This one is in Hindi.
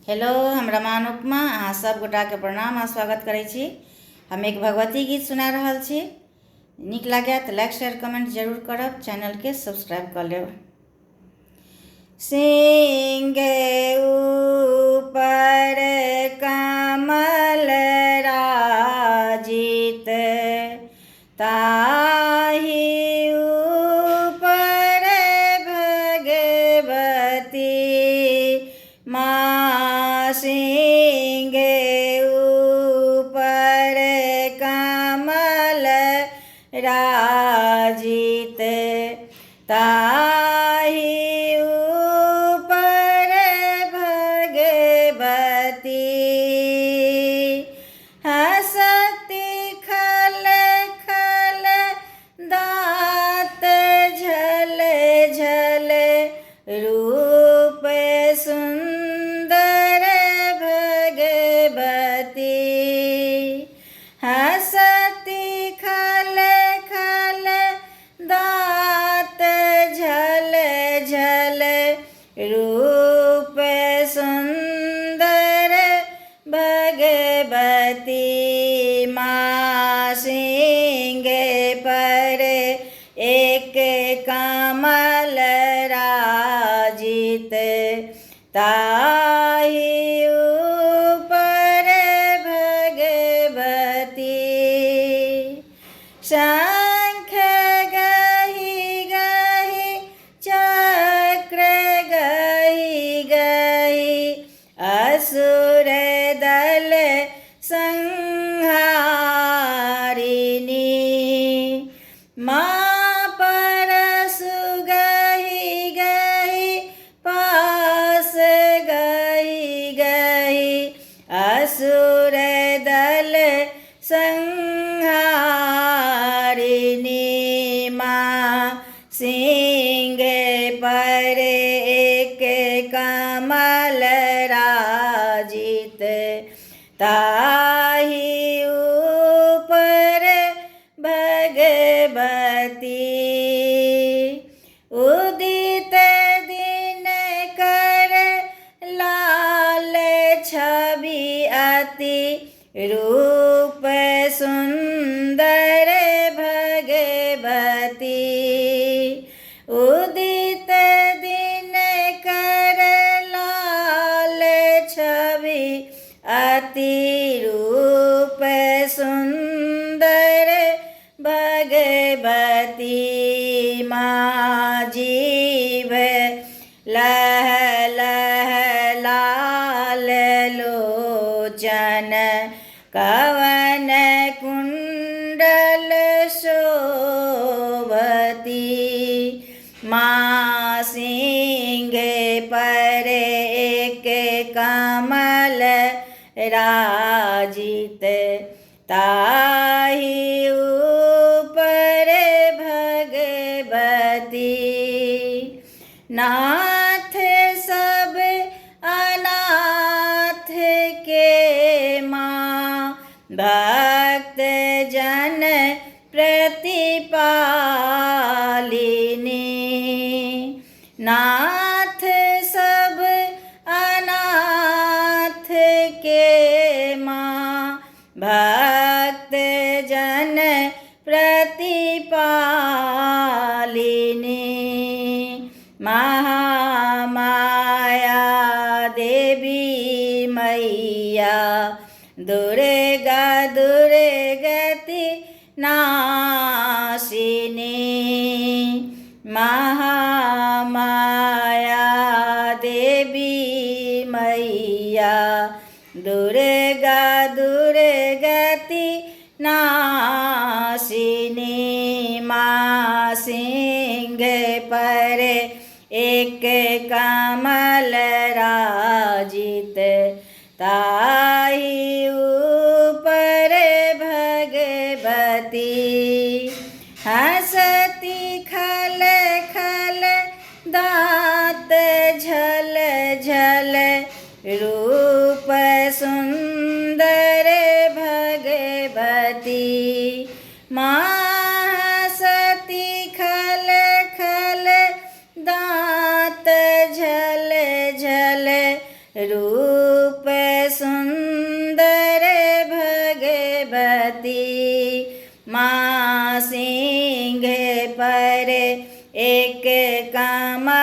हेलो, हम रमान उपमा अहाँ सब गोटा के प्रणाम आ स्वागत करै छी। हम एक भगवती गीत सुना रहल छी। नीक लागे तो लाइक शेयर कमेंट जरूर करब, चैनल के सब्सक्राइब कर लेब। सिंह ऊपर कमल राजित, ताहि ऊपर भगवती माँ। सिंह ऊपर कमल राजित, ताहि ऊपर भगवती हंसती खल खल दाँत झल झल, रूप सुंदर भगवती। हंसती खल खल दाँत झल झल, रूप सुंदर भगवती माँ। सिंह पर एक कमल राजित, ताहि ऊपर भगवती। शंख गहि गहि चक्र गहि गहि, असुर दल संहारिणी। माँ परसु गहि गहि पास गहि गहि, असुर दल संहारिणी। माँ सिंह पर एक कमल राजित, ताहि ऊपर भगवती। उदित दिन कर लाल छवि अति, रूप सुंदर भगवती। उदित दिन कर लाल छवि अति, रूप सुंदर भगवती माँ। जीव लह लह लाल लोचन, कवन कुंडल शोभती। माँ सिंह पर एक कमल राजित, ताहि ऊपर भगवती। नाथ सब अनाथ के माँ, भक्त जन प्रतिपालिनी। नाथ सब अनाथ के माँ, भक्त जन प्रतिपालिनी। महामाया देवी मैया, दुर्गा दुर्गति नाशिनी। महामाया देवी मैया, दुर्गा दुर्गति नाशिनी। माँ सिंह पर एक कमल राजित, ताहि ऊपर भगवती। हंसती खल खल दाँत झल झल, रूप सुंदर भगवती माँ। हंसती खल खल दाँत झल झल, रूप रूप सुंदर भगवती माँ सिंह पर एक कमल